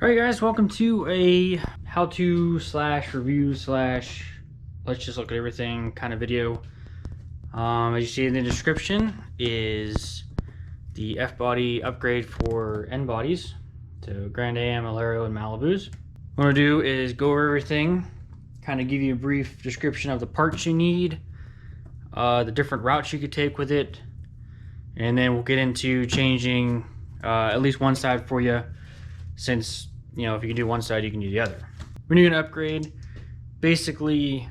Alright guys, welcome to a how-to slash review slash let's just look at everything kind of video. As you see in the description is the F-body upgrade for Nbodies to Grand AM, Alero, and Malibus. What I'm going to do is go over everything, kind of give you a brief description of the parts you need, the different routes you could take with it, and then we'll get into changing at least one side for you, since you know if you can do one side you can do the other. When you're going to upgrade, basically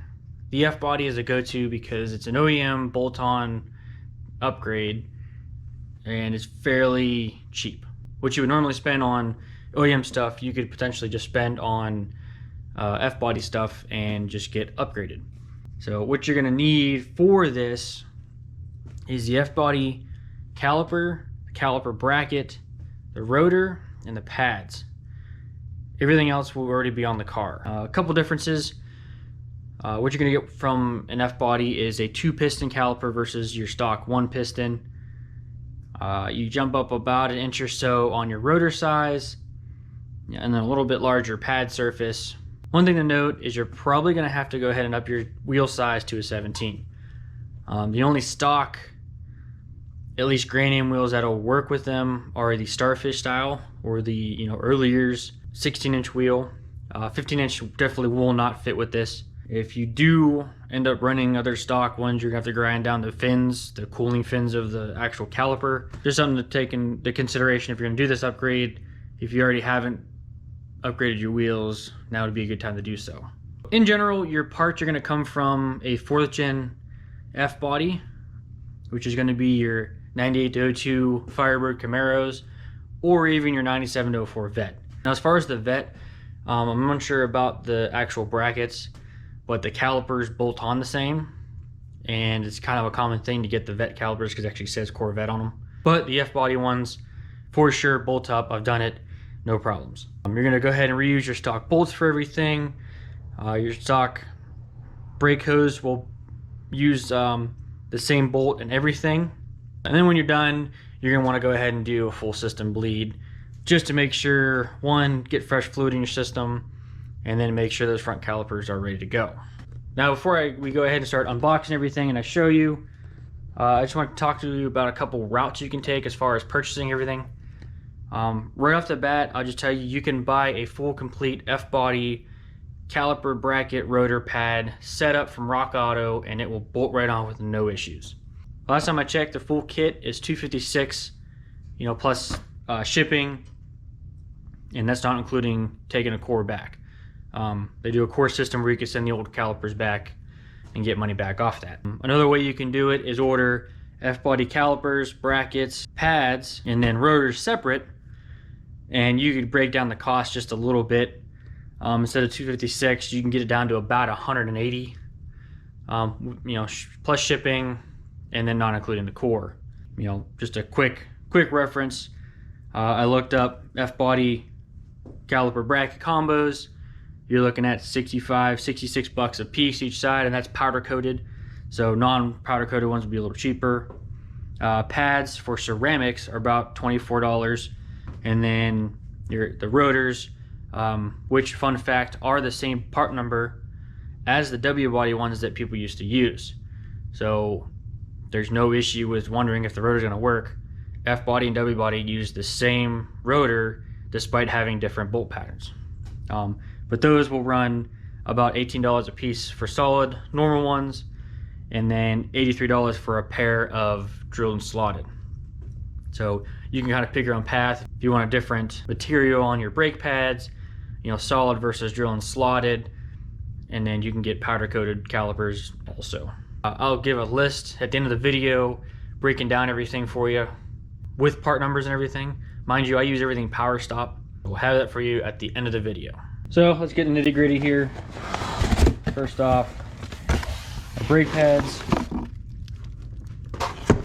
the F-body is a go-to because it's an OEM bolt-on upgrade and it's fairly cheap. What you would normally spend on OEM stuff, you could potentially just spend on F-body stuff and just get upgraded. So what you're going to need for this is the F-body caliper, the caliper bracket, the rotor, and the pads. Everything else will already be on the car. A couple differences. What you're going to get from an F-body is a 2-piston caliper versus your stock 1-piston. You jump up about an inch or so on your rotor size, and then a little bit larger pad surface. One thing to note is you're probably going to have to go ahead and up your wheel size to a 17. The only stock, at least Grand AM wheels that'll work with them, are the Starfish style or the early years 16-inch wheel. 15-inch definitely will not fit with this. If you do end up running other stock ones, you're gonna have to grind down the fins, the cooling fins of the actual caliper. Just something to take into consideration if you're gonna do this upgrade. If you already haven't upgraded your wheels, now would be a good time to do so. In general, your parts are gonna come from a 4th gen F-body, which is gonna be your 98-02 Firebird Camaros, or even your 97-04 Vet. Now, as far as the Vet, I'm unsure about the actual brackets, but the calipers bolt on the same, and it's kind of a common thing to get the Vet calipers because it actually says Corvette on them. But the F-body ones, for sure, bolt up. I've done it, no problems. You're gonna go ahead and reuse your stock bolts for everything. Your stock brake hose will use the same bolt and everything. And then when you're done, you're gonna wanna go ahead and do a full system bleed, just to make sure, one, get fresh fluid in your system, and then make sure those front calipers are ready to go. Now, before we go ahead and start unboxing everything and I show you, I just want to talk to you about a couple routes you can take as far as purchasing everything. Right off the bat, I'll just tell you, you can buy a full complete F-body caliper, bracket, rotor, pad setup from Rock Auto, and it will bolt right on with no issues. Last time I checked, the full kit is $256, plus shipping, and that's not including taking a core back. They do a core system where you can send the old calipers back and get money back off that. Another way you can do it is order F-body calipers, brackets, pads, and then rotors separate, and you could break down the cost just a little bit. Instead of $256, you can get it down to about $180, plus shipping, and then not including the core. Just a quick reference. I looked up F-body caliper bracket combos. You're looking at $65-66 a piece each side, and that's powder coated. So non-powder coated ones would be a little cheaper. Pads for ceramics are about $24, and then the rotors, which, fun fact, are the same part number as the W-body ones that people used to use. So there's no issue with wondering if the rotor's going to work. F-body and W-body use the same rotor despite having different bolt patterns. But those will run about $18 a piece for solid, normal ones, and then $83 for a pair of drilled and slotted. So you can kind of pick your own path. If you want a different material on your brake pads, solid versus drilled and slotted, and then you can get powder coated calipers also. I'll give a list at the end of the video breaking down everything for you with part numbers and everything. Mind you, I use everything power stop. We'll have that for you at the end of the video. So let's get nitty gritty here. First off, our brake pads.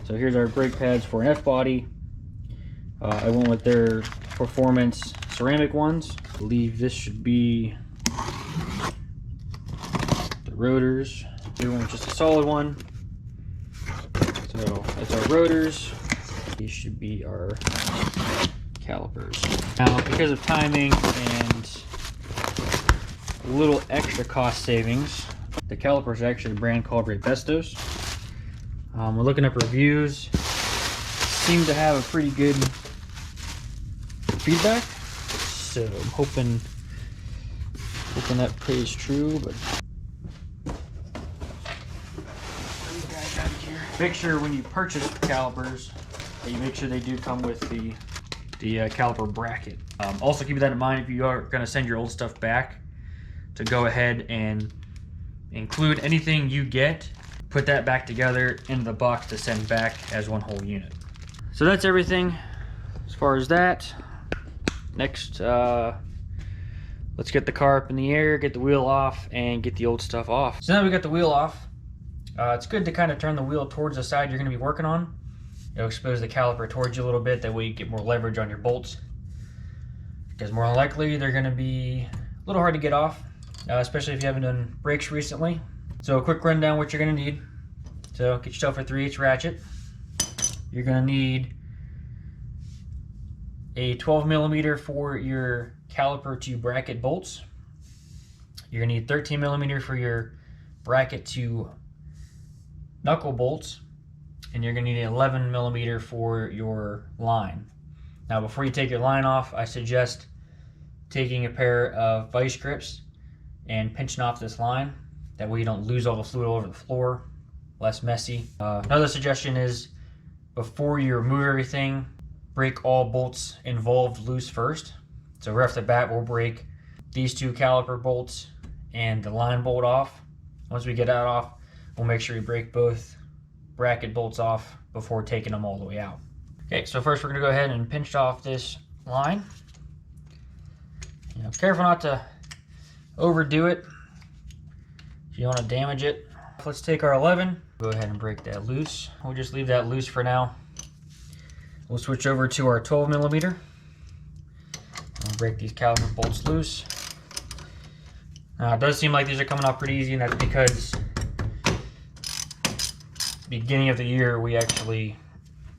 So here's our brake pads for an F-body. I went with their performance ceramic ones. I believe this should be the rotors. We went with just a solid one. So that's our rotors. These should be our calipers. Now, because of timing and a little extra cost savings, the calipers are actually a brand called Bestos. We're looking up reviews. Seem to have a pretty good feedback, so I'm hoping that plays true. But make sure when you purchase calipers that you make sure they do come with the caliper bracket. Also keep that in mind if you are going to send your old stuff back, to go ahead and include anything you get, put that back together in the box to send back as one whole unit. So that's everything as far as that. Next, let's get the car up in the air, get the wheel off, and get the old stuff off. So now we got the wheel off. It's good to kind of turn the wheel towards the side you're going to be working on. It'll expose the caliper towards you a little bit, that way you get more leverage on your bolts. Because more than likely they're going to be a little hard to get off, especially if you haven't done brakes recently. So a quick rundown what you're going to need. So get yourself a 3/8 ratchet. You're going to need a 12mm for your caliper to bracket bolts. You're going to need 13mm for your bracket to knuckle bolts. And you're going to need an 11mm for your line. Now before you take your line off, I suggest taking a pair of vice grips and pinching off this line. That way you don't lose all the fluid all over the floor. Less messy. Another suggestion is, before you remove everything, break all bolts involved loose first. So right off the bat, we'll break these two caliper bolts and the line bolt off. Once we get that off, we'll make sure we break both bracket bolts off before taking them all the way out. Okay, so first we're going to go ahead and pinch off this line. Careful not to overdo it. You don't want to damage it. Let's take our 11, go ahead and break that loose. We'll just leave that loose for now. We'll switch over to our 12mm. We'll break these caliper bolts loose. Now it does seem like these are coming off pretty easy, and that's because beginning of the year we actually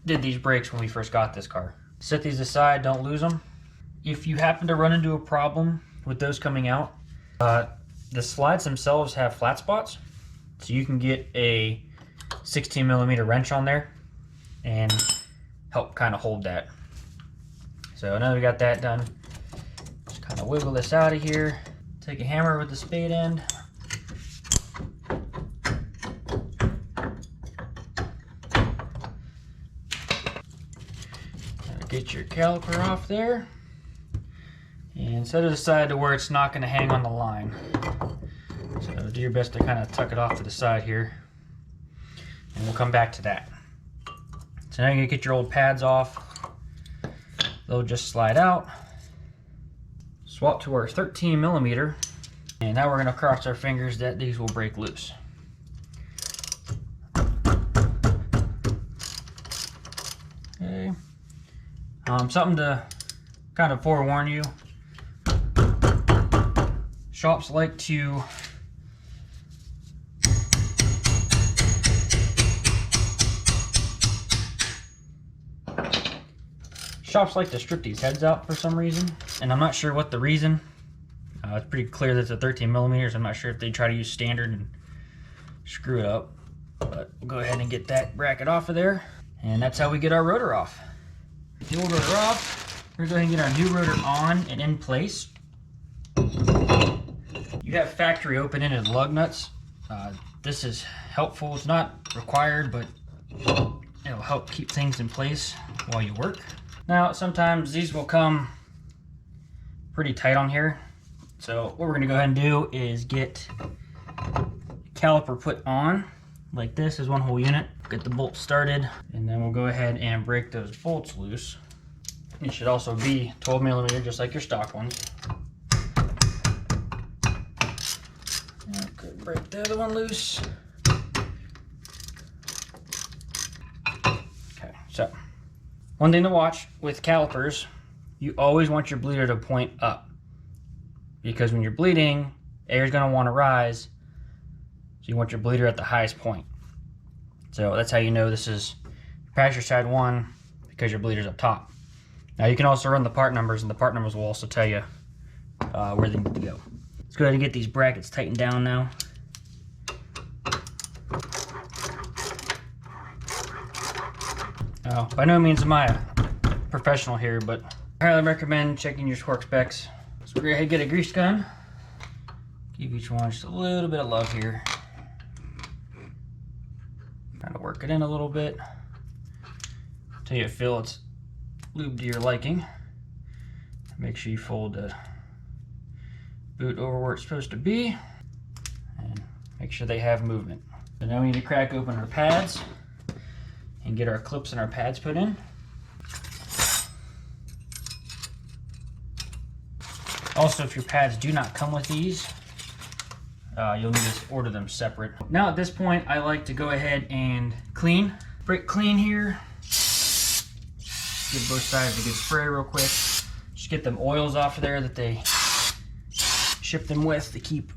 did these brakes when we first got this car. Set these aside, don't lose them. If you happen to run into a problem with those coming out, the slides themselves have flat spots, so you can get a 16mm wrench on there and help kind of hold that. So now we got that done, just kind of wiggle this out of here. Take a hammer with the spade end. Get your caliper off there and set it aside to where it's not going to hang on the line. So do your best to kind of tuck it off to the side here, and we'll come back to that. So now you're going to get your old pads off. They'll just slide out. Swap to our 13mm, and now we're going to cross our fingers that these will break loose. Okay. Something to kind of forewarn you. Shops like to strip these heads out for some reason, and I'm not sure what the reason. It's pretty clear that it's a 13mm. I'm not sure if they try to use standard and screw it up, but we'll go ahead and get that bracket off of there, and that's how we get our rotor off. The old rotor off, we're going to go ahead and get our new rotor on and in place. You have factory open-ended lug nuts. This is helpful. It's not required, but it'll help keep things in place while you work. Now, sometimes these will come pretty tight on here. So what we're going to go ahead and do is get the caliper put on like this as one whole unit. Get the bolts started, and then we'll go ahead and break those bolts loose. It should also be 12mm, just like your stock ones. Okay, break the other one loose. Okay, so one thing to watch with calipers, you always want your bleeder to point up, because when you're bleeding, air is going to want to rise, so you want your bleeder at the highest point. So that's how you know this is passenger side 1, because your bleeder's up top. Now you can also run the part numbers, and the part numbers will also tell you where they need to go. Let's go ahead and get these brackets tightened down now. Now, by no means am I a professional here, but I highly recommend checking your torque specs. So we're going to go ahead and get a grease gun. Give each one just a little bit of love here. Kind of work it in a little bit until you feel it's lubed to your liking. Make sure you fold the boot over where it's supposed to be and make sure they have movement. So now we need to crack open our pads and get our clips and our pads put in. Also, if your pads do not come with these, you'll need to order them separate. Now at this point, I like to go ahead and brake clean here. Give both sides a good spray real quick. Just get them oils off of there that they ship them with to keep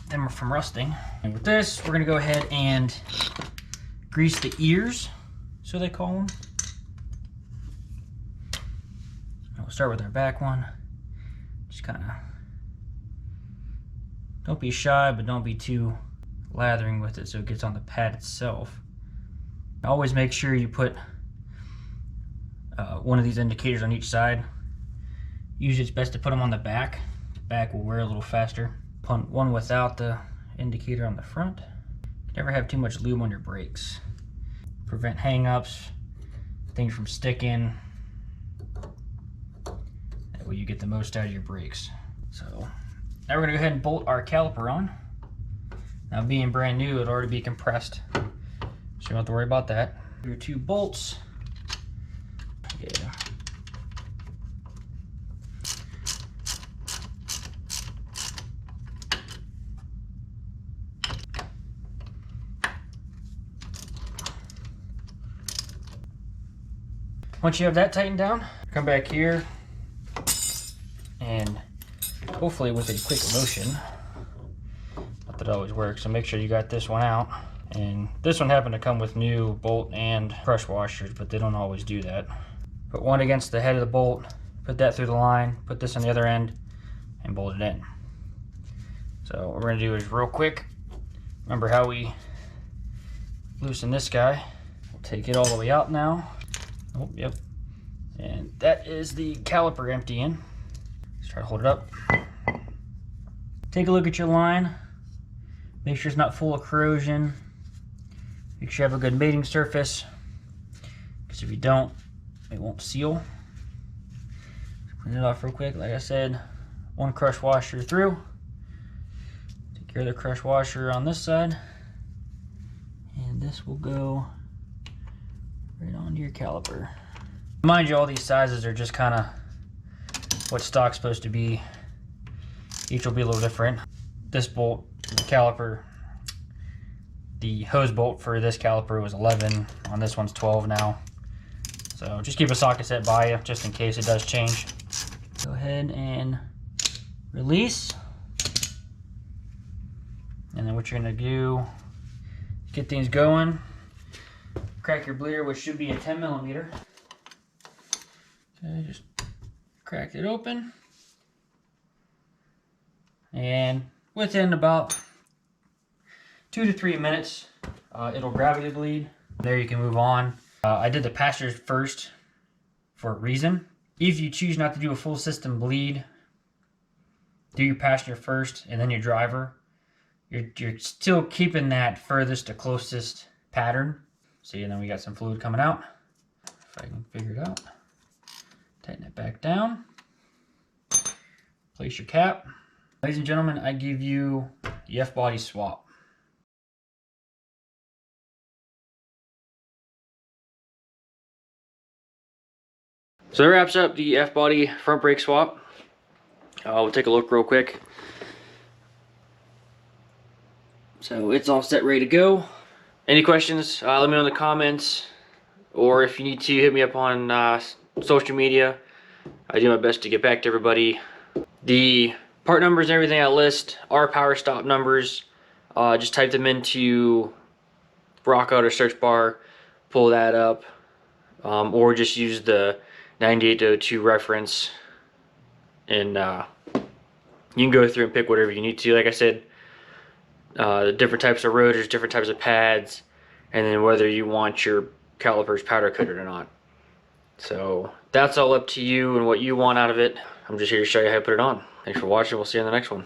them from rusting. And with this, we're gonna go ahead and grease the ears, so they call them. We'll start with our back one. Just kind of, don't be shy, but don't be too lathering with it so it gets on the pad itself. Always make sure you put one of these indicators on each side. Usually it's best to put them on the back. The back will wear a little faster. Put one without the indicator on the front. Never have too much lube on your brakes. Prevent hang-ups, things from sticking. That way you get the most out of your brakes. So now we're gonna go ahead and bolt our caliper on. Now being brand new, it'll already be compressed, so you don't have to worry about that. Your two bolts. Yeah. Once you have that tightened down, come back here and hopefully with a quick motion, not that it always works, so make sure you got this one out. And this one happened to come with new bolt and crush washers, but they don't always do that. Put one against the head of the bolt, put that through the line, put this on the other end, and bolt it in. So what we're gonna do is real quick, remember how we loosen this guy. We'll take it all the way out now. Oh, yep. And that is the caliper emptying. Let's try to hold it up. Take a look at your line. Make sure it's not full of corrosion. Make sure you have a good mating surface, because if you don't, it won't seal. Clean it off real quick. Like I said, one crush washer through. Take care of the crush washer on this side. And this will go right onto your caliper. Mind you, all these sizes are just kind of what stock's supposed to be. Each will be a little different. This bolt, the caliper, the hose bolt for this caliper was 11. On this one's 12 now. So just keep a socket set by you just in case it does change. Go ahead and release. And then what you're gonna do, get things going. Crack your bleeder, which should be a 10 millimeter. Okay, just crack it open. And within about 2 to 3 minutes, it'll gravity bleed. There you can move on. I did the passengers first for a reason. If you choose not to do a full system bleed, do your passenger first and then your driver. You're still keeping that furthest to closest pattern. See, and then we got some fluid coming out. If I can figure it out. Tighten it back down. Place your cap. Ladies and gentlemen, I give you the F-body swap. So that wraps up the F-body front brake swap. We'll take a look real quick. So it's all set, ready to go. Any questions, let me know in the comments, or if you need to, hit me up on social media. I do my best to get back to everybody. The part numbers and everything I list are power stop numbers. Just type them into Rock Auto search bar, pull that up, or just use the 9802 reference, and you can go through and pick whatever you need to. Like I said, the different types of rotors, different types of pads, and then whether you want your calipers powder coated or not. So that's all up to you and what you want out of it. I'm just here to show you how to put it on. Thanks for watching. We'll see you in the next one.